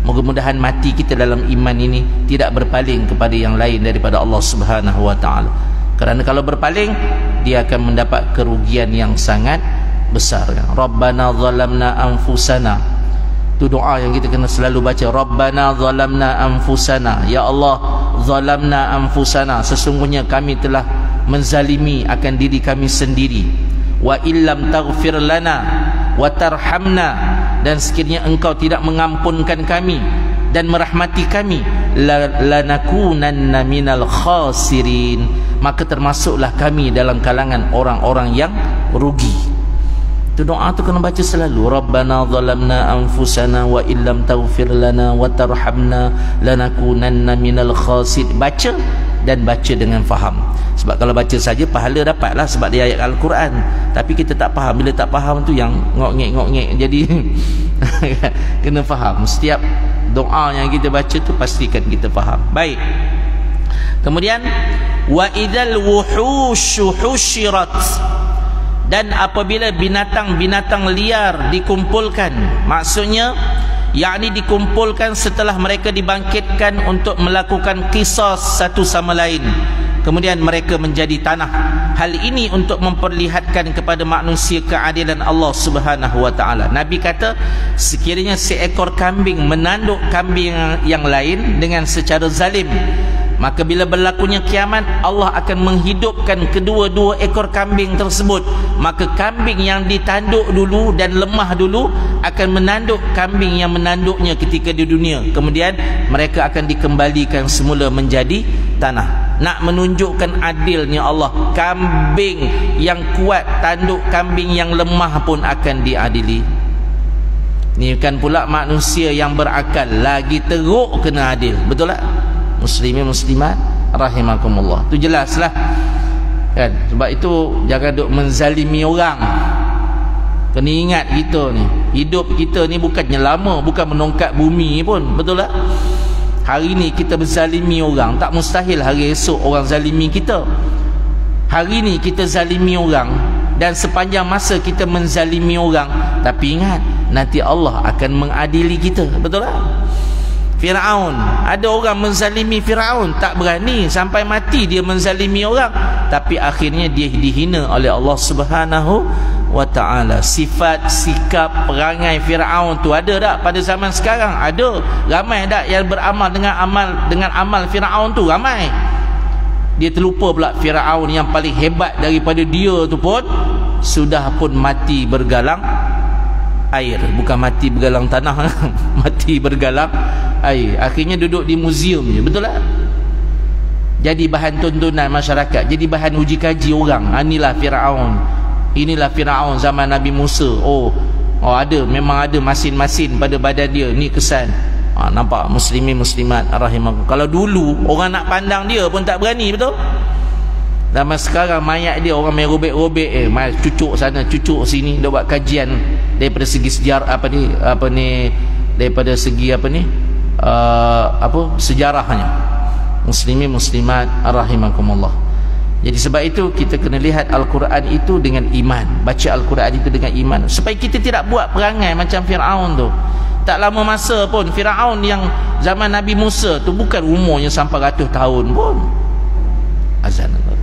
Mudah-mudahan mati kita dalam iman ini tidak berpaling kepada yang lain daripada Allah Subhanahu wa taala. Kerana kalau berpaling, dia akan mendapat kerugian yang sangat besar. Rabbana zalamna anfusana. Itu doa yang kita kena selalu baca. Rabbana zalamna anfusana. Ya Allah, zalamna anfusana. Sesungguhnya kami telah menzalimi akan diri kami sendiri. Wa illam taghfir lana wa tarhamna. Dan sekiranya engkau tidak mengampunkan kami dan merahmati kami, lanakunanna minal khasirin. Maka termasuklah kami dalam kalangan orang-orang yang rugi. Itu doa tu kena baca selalu. Rabbana zalamna anfusana wa illam taghfir lana wa tarhamna lanakunanna minal khasirin. Baca dan baca dengan faham. Sebab kalau baca saja pahala dapatlah sebab dia ayat Al-Quran. Tapi kita tak faham. Bila tak faham tu yang ngok-ngek. Jadi kena faham. Setiap doa yang kita baca tu pastikan kita faham. Baik. Kemudian wa idzal wuhushu husyirat. Dan apabila binatang-binatang liar dikumpulkan, maksudnya yakni dikumpulkan setelah mereka dibangkitkan untuk melakukan qisas satu sama lain, kemudian mereka menjadi tanah. Hal ini untuk memperlihatkan kepada manusia keadilan Allah Subhanahu wa taala. Nabi kata sekiranya seekor kambing menanduk kambing yang lain dengan secara zalim, maka bila berlakunya kiamat, Allah akan menghidupkan kedua-dua ekor kambing tersebut. Maka kambing yang ditanduk dulu dan lemah dulu akan menanduk kambing yang menanduknya ketika di dunia. Kemudian mereka akan dikembalikan semula menjadi tanah. Nak menunjukkan adilnya Allah, kambing yang kuat tanduk kambing yang lemah pun akan diadili. Ini kan pula manusia yang berakal, lagi teruk kena adil. Betul tak? Muslimin muslimat rahimakumullah. Itu jelaslah kan. Sebab itu jangan duk menzalimi orang. Kena ingat kita ni, hidup kita ni bukannya lama, bukan menongkat bumi pun. Betul tak? Hari ni kita berzalimi orang, tak mustahil hari esok orang zalimi kita. Hari ni kita zalimi orang dan sepanjang masa kita menzalimi orang, tapi ingat nanti Allah akan mengadili kita. Betul tak? Firaun, ada orang menzalimi Firaun, tak berani sampai mati dia menzalimi orang, tapi akhirnya dia dihina oleh Allah Subhanahu wa taala. Sifat, sikap, perangai Firaun tu ada tak pada zaman sekarang? Ada. Ramai tak yang beramal dengan amal Firaun tu? Ramai. Dia terlupa pula Firaun yang paling hebat daripada dia tu pun sudah pun mati bergalang air. Bukan mati bergalang tanah mati bergalang air. Akhirnya duduk di muzium je. Betul tak? Jadi bahan tontonan masyarakat, jadi bahan uji kaji orang. Inilah Firaun, inilah Firaun zaman Nabi Musa. Oh ada, memang ada masin-masin pada badan dia. Ni kesan. Nampak muslimin muslimat rahimakumullah. Kalau dulu orang nak pandang dia pun tak berani. Betul? Zaman sekarang mayat dia orang main robek-robek, main cucuk sana cucuk sini. Dia buat kajian daripada segi sejarah daripada segi sejarahnya. Muslimin muslimat rahimakumullah. Jadi sebab itu kita kena lihat Al-Quran itu dengan iman, baca Al-Quran itu dengan iman, supaya kita tidak buat perangai macam Firaun tu. Tak lama masa pun Firaun yang zaman Nabi Musa tu bukan umurnya sampai ratus tahun pun. Azan Allah.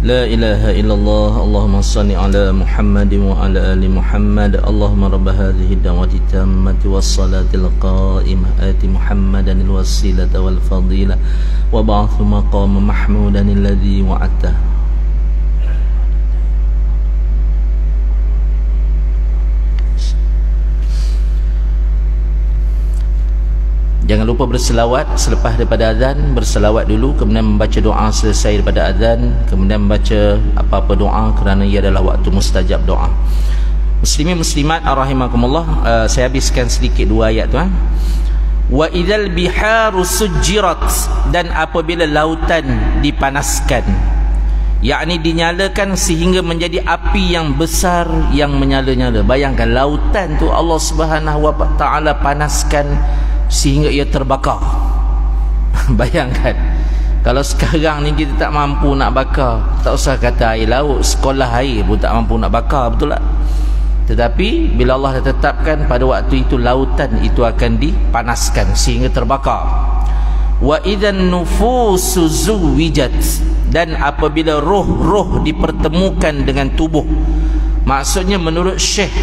لا إله إلا الله اللهم صل على محمد وعلى آل محمد اللهم رب هذه الدعوة التامة والصلاة القائمة آت محمدا الوسيلة والفضيلة وابعث مقام محمودا الذي وعدته. Jangan lupa berselawat selepas daripada azan, berselawat dulu, kemudian membaca doa selesai daripada azan, kemudian membaca apa-apa doa kerana ia adalah waktu mustajab doa. Muslimin muslimat rahimakumullah, saya habiskan sedikit dua ayat tu. Wa idzal biharu sujjirat, dan apabila lautan dipanaskan, yakni dinyalakan sehingga menjadi api yang besar yang menyala-nyala. Bayangkan lautan tu Allah Subhanahu wa taala panaskan sehingga ia terbakar. Bayangkan kalau sekarang ni kita tak mampu nak bakar, tak usah kata air laut, sekolah air pun tak mampu nak bakar, betul tak? Tetapi bila Allah dah tetapkan pada waktu itu lautan itu akan dipanaskan sehingga terbakar. Wa idzan nufusu zuwijat, dan apabila roh-roh dipertemukan dengan tubuh. Maksudnya menurut Syekh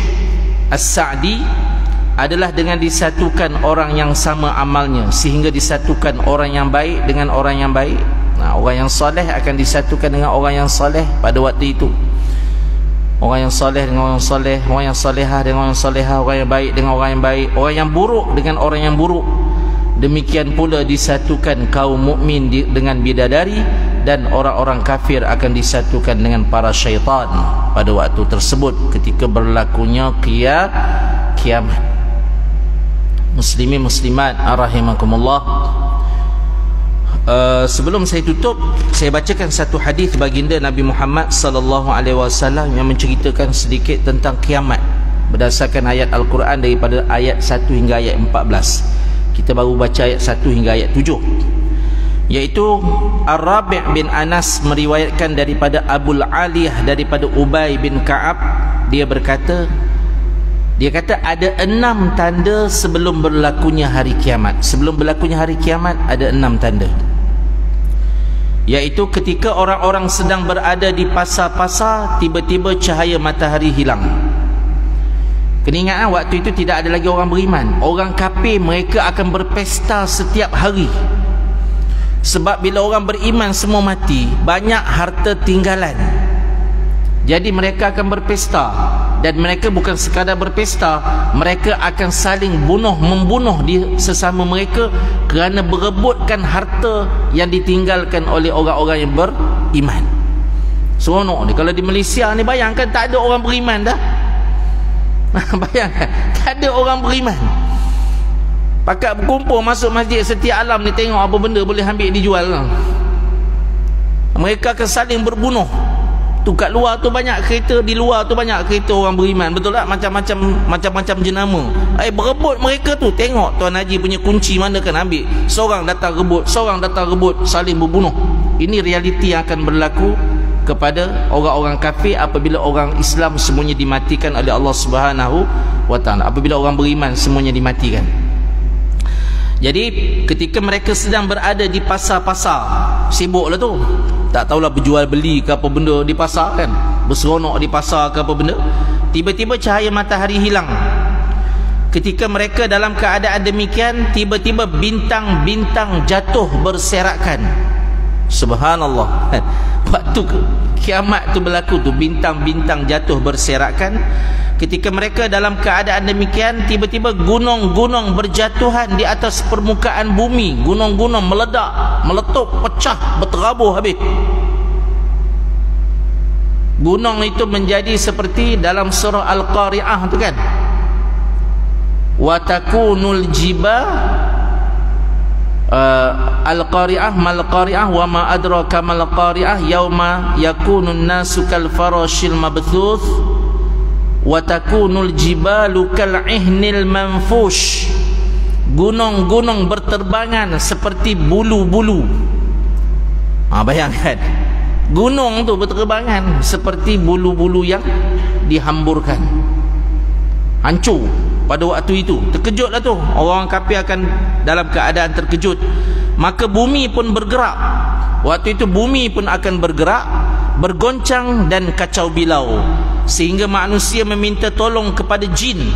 As-Sa'di adalah dengan disatukan orang yang sama amalnya, sehingga disatukan orang yang baik dengan orang yang baik. Nah, orang yang soleh akan disatukan dengan orang yang soleh pada waktu itu. orang yang soleh dengan orang yang soleh, orang yang solehah dengan orang yang solehah, orang yang baik dengan orang yang baik, orang yang buruk dengan orang yang buruk. Demikian pula disatukan kaum mukmin dengan bidadari, dan orang-orang kafir akan disatukan dengan para syaitan pada waktu tersebut ketika berlakunya kiamat. Muslimin muslimat rahimakumullah. Sebelum saya tutup, saya bacakan satu hadis baginda Nabi Muhammad sallallahu alaihi wasallam yang menceritakan sedikit tentang kiamat berdasarkan ayat Al-Quran daripada ayat 1 hingga ayat 14. Kita baru baca ayat 1 hingga ayat 7, iaitu Ar-Rabi' bin Anas meriwayatkan daripada Abul Aliyah daripada Ubay bin Ka'ab. Dia kata ada 6 tanda sebelum berlakunya hari kiamat. Sebelum berlakunya hari kiamat ada 6 tanda, iaitu ketika orang-orang sedang berada di pasar-pasar, tiba-tiba cahaya matahari hilang. Kena ingat, waktu itu tidak ada lagi orang beriman. Orang kafir mereka akan berpesta setiap hari. Sebab bila orang beriman semua mati, banyak harta tinggalan. Jadi mereka akan berpesta. Dan mereka bukan sekadar berpesta, mereka akan saling membunuh di sesama mereka kerana berebutkan harta yang ditinggalkan oleh orang-orang yang beriman. Seronok ni kalau di Malaysia ni, bayangkan tak ada orang beriman dah. Bayangkan tak ada orang beriman, pakat berkumpul masuk masjid setiap alam ni, tengok apa benda boleh ambil dijual. Mereka akan saling berbunuh. Tu kat luar tu banyak kereta, di luar tu banyak kereta orang beriman, betul tak? Macam-macam jenama. Berebut mereka tu. Tengok Tuan Haji punya kunci mana kan ambil. Seorang datang rebut, seorang datang rebut, saling berbunuh. Ini realiti yang akan berlaku kepada orang-orang kafir apabila orang Islam semuanya dimatikan oleh Allah Subhanahu wa taala. Apabila orang beriman semuanya dimatikan. Jadi ketika mereka sedang berada di pasar-pasar, sibuklah tu, tak tahulah berjual beli ke apa benda di pasar kan, berseronok di pasar ke apa benda. Tiba-tiba cahaya matahari hilang. Ketika mereka dalam keadaan demikian, tiba-tiba bintang-bintang jatuh berserakan. Subhanallah. Waktu kiamat tu berlaku tu, bintang-bintang jatuh berserakan. Ketika mereka dalam keadaan demikian, tiba-tiba gunung-gunung berjatuhan di atas permukaan bumi. Gunung-gunung meledak, meletup, pecah, berterabur habis. Gunung itu menjadi seperti dalam surah Al-Qari'ah tu kan, wa takunul jibal Al-Qari'ah mal Qari'ah wa ma adraka mal Qari'ah yauma yakunun nasu kal farashil mabthuth wa takunul jibalu kal ihnil manfush. Gunung-gunung berterbangan seperti bulu-bulu. Bayangkan, gunung tu berterbangan seperti bulu-bulu yang dihamburkan. Hancur pada waktu itu. Terkejutlah tu, orang kafir akan dalam keadaan terkejut. Maka bumi pun bergerak. Waktu itu bumi pun akan bergerak, bergoncang dan kacau bilau, sehingga manusia meminta tolong kepada jin.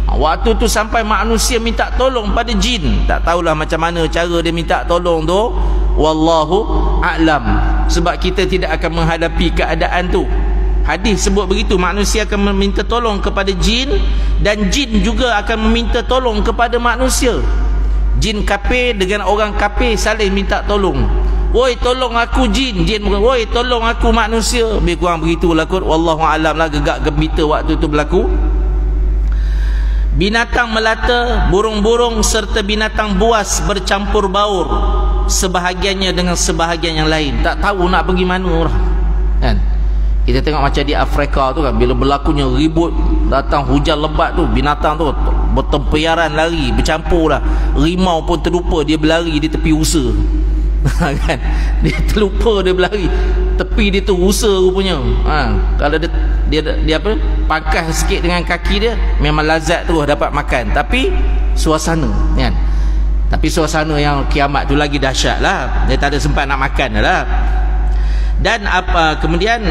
Waktu tu sampai manusia minta tolong pada jin. Tak tahulah macam mana cara dia minta tolong tu, wallahu a'lam. Sebab kita tidak akan menghadapi keadaan tu. Hadis sebut begitu, manusia akan meminta tolong kepada jin, dan jin juga akan meminta tolong kepada manusia. Jin kafir dengan orang kafir saling minta tolong. Woi tolong aku jin, jin bukan woi tolong aku manusia. Lebih kurang begitulah kot, wallahu alam lah, gegak gembita waktu itu berlaku. Binatang melata, burung-burung serta binatang buas bercampur baur, sebahagiannya dengan sebahagian yang lain. Tak tahu nak pergi mana orang kan. Kita tengok macam di Afrika tu kan, bila berlakunya ribut, datang hujan lebat tu, binatang tu bertempiaran lari, bercampur lah. Rimau pun terlupa dia berlari di tepi usa. Kan? Dia terlupa dia berlari. Tepi dia tu usa rupanya. Kalau dia apa, pangkas sikit dengan kaki dia, memang lazat tu dapat makan. Tapi suasana kan, tapi suasana yang kiamat tu lagi dahsyat lah. Dia tak ada sempat nak makan lah. Dan kemudian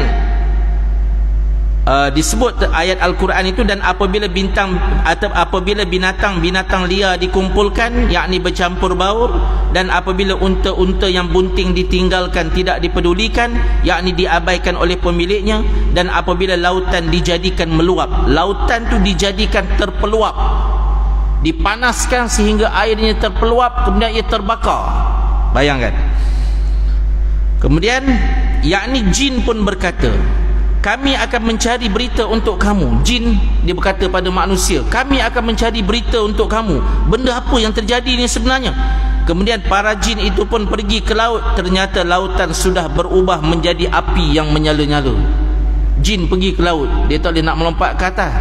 disebut ayat Al-Quran itu, dan apabila bintang atau apabila binatang-binatang liar dikumpulkan, yakni bercampur baur, dan apabila unta-unta yang bunting ditinggalkan, tidak dipedulikan, yakni diabaikan oleh pemiliknya, dan apabila lautan dijadikan meluap, lautan tu dijadikan terpeluap, dipanaskan sehingga airnya terpeluap, kemudian ia terbakar. Bayangkan. Kemudian yakni jin pun berkata, kami akan mencari berita untuk kamu. Jin dia berkata pada manusia, kami akan mencari berita untuk kamu, benda apa yang terjadi ini sebenarnya. Kemudian para jin itu pun pergi ke laut, ternyata lautan sudah berubah menjadi api yang menyala-nyala. Jin pergi ke laut, dia tak boleh nak melompat ke atas.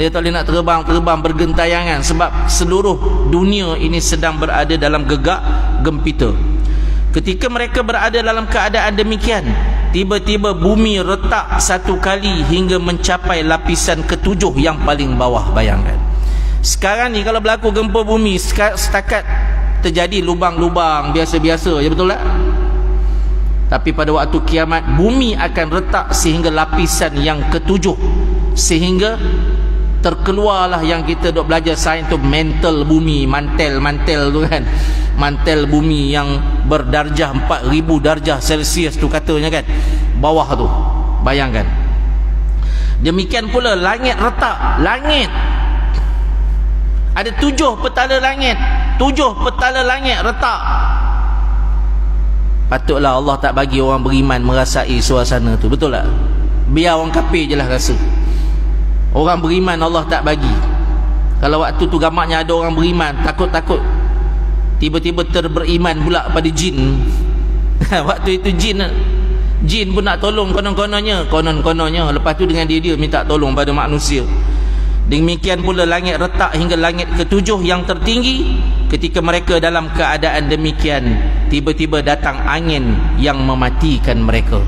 Dia tak boleh nak terbang bergentayangan, sebab seluruh dunia ini sedang berada dalam gegak gempita. Ketika mereka berada dalam keadaan demikian, tiba-tiba bumi retak satu kali hingga mencapai lapisan ketujuh yang paling bawah. Bayangkan. Sekarang ni kalau berlaku gempa bumi, setakat terjadi lubang-lubang biasa-biasa, ya betul tak? Tapi pada waktu kiamat, bumi akan retak sehingga lapisan yang ketujuh, sehingga terkeluarlah yang kita dok belajar sains tu, mantel bumi, mantel tu kan, mantel bumi yang berdarjah 4000 darjah Celsius tu katanya kan, bawah tu. Bayangkan. Demikian pula langit retak. Langit ada 7 petala langit, 7 petala langit retak. Patutlah Allah tak bagi orang beriman merasai suasana tu, betul tak? Biar orang kafir je lah rasa. Orang beriman Allah tak bagi. Kalau waktu tu gamaknya ada orang beriman, takut-takut tiba-tiba terberiman pula pada jin. Waktu itu jin pun nak tolong konon-kononnya, lepas tu dengan dia minta tolong pada manusia. Demikian pula langit retak hingga langit ketujuh yang tertinggi. Ketika mereka dalam keadaan demikian, tiba-tiba datang angin yang mematikan mereka.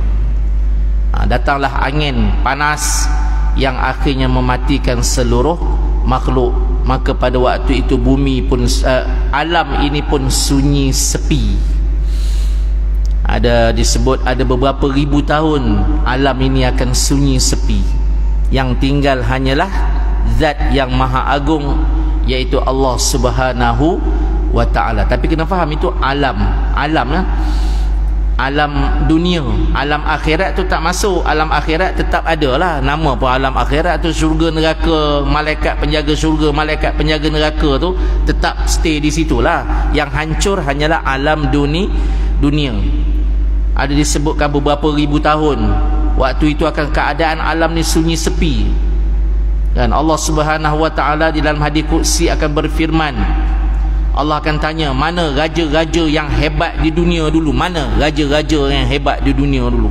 Datanglah angin panas yang akhirnya mematikan seluruh makhluk. Maka pada waktu itu bumi pun alam ini pun sunyi sepi. Ada disebut ada beberapa ribu tahun alam ini akan sunyi sepi. Yang tinggal hanyalah Zat yang Maha Agung, iaitu Allah Subhanahu wa Ta'ala. Tapi kena faham itu alam lah. Alam dunia, alam akhirat tu tak masuk. Alam akhirat tetap ada lah, nama pun alam akhirat tu. Syurga neraka, malaikat penjaga syurga, malaikat penjaga neraka tu tetap stay di situlah. Yang hancur hanyalah alam dunia. Ada disebutkan beberapa ribu tahun, waktu itu akan keadaan alam ni sunyi sepi. Dan Allah Subhanahu wa Ta'ala di dalam hadis qudsi akan berfirman, Allah akan tanya, mana raja-raja yang hebat di dunia dulu? Mana raja-raja yang hebat di dunia dulu?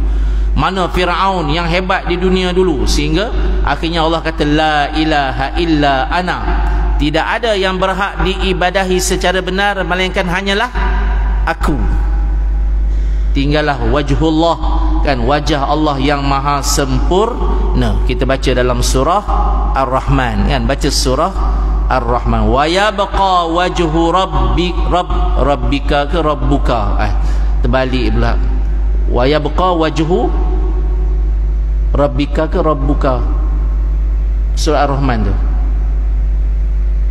Mana Fir'aun yang hebat di dunia dulu? Sehingga akhirnya Allah kata, la ilaha illa ana, tidak ada yang berhak diibadahi secara benar melainkan hanyalah aku. Tinggallah wajhullah, kan, wajah Allah yang maha sempurna. Kita baca dalam surah Ar-Rahman, kan, baca surah Ar-Rahman, wa yabqa wajhu rabbika ke rabbuka, terbalik pula, wa yabqa wajhu rabbika ke rabbuka, surah Ar-Rahman tu,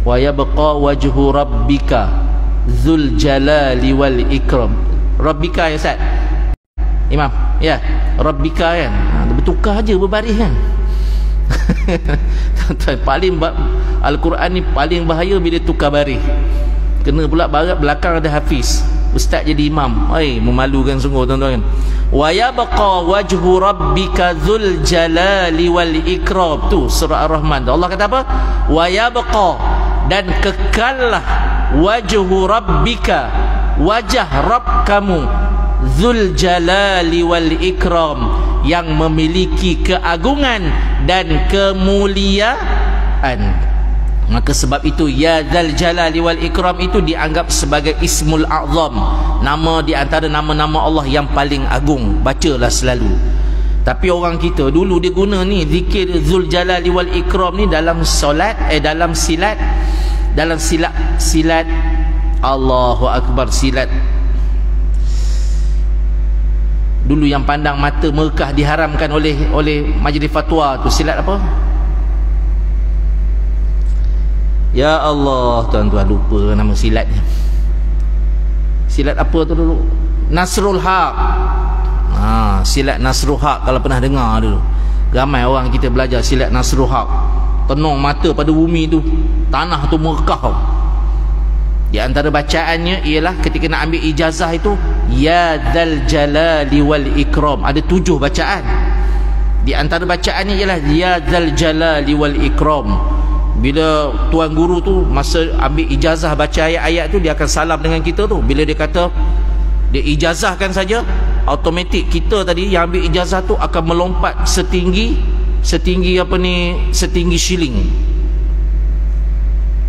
wa yabqa wajhu rabbika dzul jalali wal ikram. Rabbika ya Ustaz Imam, ya, Rabbika kan, bertukar aja berbaris kan. Paling Al-Quran ni paling bahaya bila tukar baris. Kena pula barat belakang ada hafiz, ustaz jadi imam. Memalukan sungguh tuan-tuan. Wa yabqa wajhu rabbika dzul jalali wal ikram, tu surah Ar-Rahman. Allah kata apa? Wa yabqa, dan kekallah, wajhu rabbika, wajah Rabb kamu, dzul jalali wal ikram, yang memiliki keagungan dan kemuliaan. Maka sebab itu ya dzal jalali wal ikram itu dianggap sebagai ismul a'zam, nama di antara nama-nama Allah yang paling agung. Bacalah selalu. Tapi orang kita dulu dia guna ni zikir dzul jalali wal ikram ni dalam solat, dalam silat Allahu Akbar, silat 2 dulu yang pandang mata Mekah diharamkan oleh majlis fatwa tu, silat apa? Ya Allah, tuan-tuan lupa nama silatnya. Silat apa tu dulu? Nasrul Haq. Silat Nasrul Haq, kalau pernah dengar dulu. Ramai orang kita belajar silat Nasrul Haq. Tenung mata pada bumi tu, tanah tu Mekah. Di antara bacaannya ialah ketika nak ambil ijazah itu, Ya Dzal Jalali wal Ikram. Ada 7 bacaan. Di antara bacaannya ialah Ya Dzal Jalali wal Ikram. Bila tuan guru tu masa ambil ijazah baca ayat-ayat tu, dia akan salam dengan kita tu. Bila dia kata dia ijazahkan saja, automatik kita tadi yang ambil ijazah tu akan melompat setinggi shilling.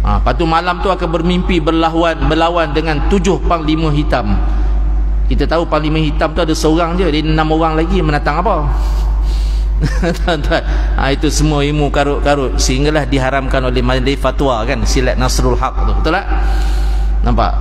Lepas tu malam tu akan bermimpi berlawan dengan 7 panglima hitam. Kita tahu panglima hitam tu ada seorang je, dia 6 orang lagi menatang apa? Tuan-tuan, itu semua ilmu karut-karut, sehinggalah diharamkan oleh majlis fatwa kan, silat Nasrul Haq tu, betul tak? Nampak?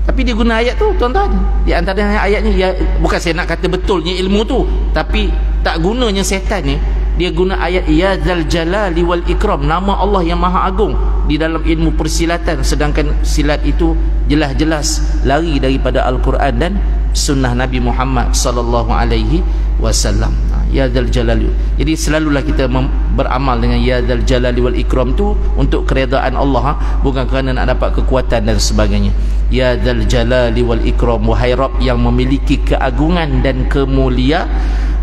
Tapi dia guna ayat tu, tuan-tuan. Di antara ayatnya, ya, bukan saya nak kata betulnya ilmu tu, tapi tak gunanya setan ni, dia guna ayat Ya Dzal Jalali wal Ikram, nama Allah yang Maha Agung di dalam ilmu persilatan, sedangkan silat itu jelas-jelas lari daripada Al-Quran dan sunnah Nabi Muhammad sallallahu alaihi wasallam. Ya Dzal Jalali. Jadi selalulah kita beramal dengan Ya Dzal Jalali wal Ikram tu untuk keredaan Allah, bukan kerana nak dapat kekuatan dan sebagainya. Ya Dzal Jalali wal Ikram, wahai Rabb yang memiliki keagungan dan kemuliaan.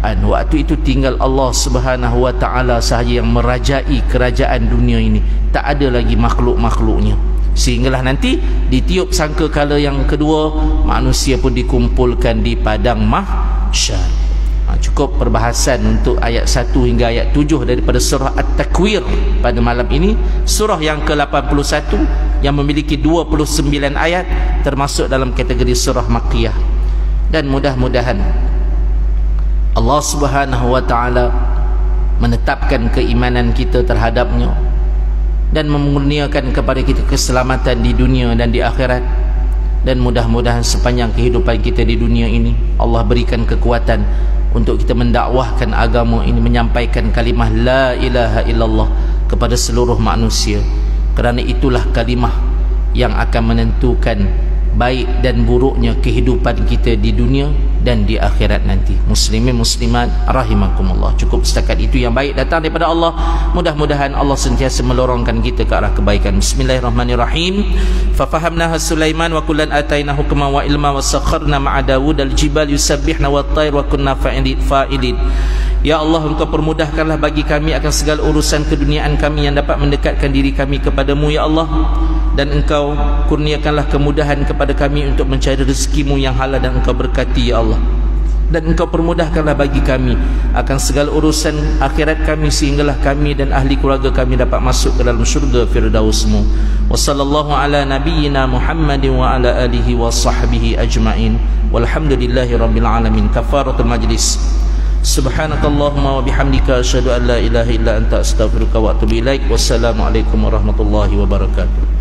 Waktu itu tinggal Allah Subhanahu wa ta'ala sahaja yang merajai kerajaan dunia ini, tak ada lagi makhluk-makhluknya. Sehinggalah nanti ditiup sangkakala yang kedua, manusia pun dikumpulkan di padang mahsyar. Cukup perbahasan untuk ayat 1 hingga ayat 7 daripada surah At-Takwir pada malam ini. Surah yang ke-81 yang memiliki 29 ayat, termasuk dalam kategori surah Makkiyah. Dan mudah-mudahan Allah Subhanahu wa ta'ala menetapkan keimanan kita terhadapnya dan memurniakan kepada kita keselamatan di dunia dan di akhirat. Dan mudah-mudahan sepanjang kehidupan kita di dunia ini Allah berikan kekuatan untuk kita mendakwahkan agama ini, menyampaikan kalimah la ilaha illallah kepada seluruh manusia, kerana itulah kalimah yang akan menentukan baik dan buruknya kehidupan kita di dunia dan di akhirat nanti. Muslimin muslimat rahimakumullah. Cukup setakat itu yang baik datang daripada Allah. Mudah-mudahan Allah sentiasa melorongkan kita ke arah kebaikan. Bismillahirrahmanirrahim. Fafahamnaha Sulaiman wa kullan atainahu hukman wa ilma wa sakharna ma'a Dawud al-jibal yusabbihna wat-tayr wa kunna fa'ilin. Ya Allah, Engkau permudahkanlah bagi kami akan segala urusan keduniaan kami yang dapat mendekatkan diri kami kepadamu, ya Allah. Dan Engkau kurniakanlah kemudahan kepada kami untuk mencari rezekimu yang halal, dan Engkau berkati, ya Allah. Dan Engkau permudahkanlah bagi kami akan segala urusan akhirat kami, sehinggalah kami dan ahli keluarga kami dapat masuk ke dalam syurga firdausmu. Wa sallallahu ala nabiyyina Muhammadin wa ala alihi wa sahbihi ajma'in. Walhamdulillahi rabbil alamin. Kafaratul majlis. Subhanakallahumma wa bihamdika asyhadu an la ilaha illa anta astaghfiruka wa atubu ilaik. Wassalamualaikum warahmatullahi wabarakatuh.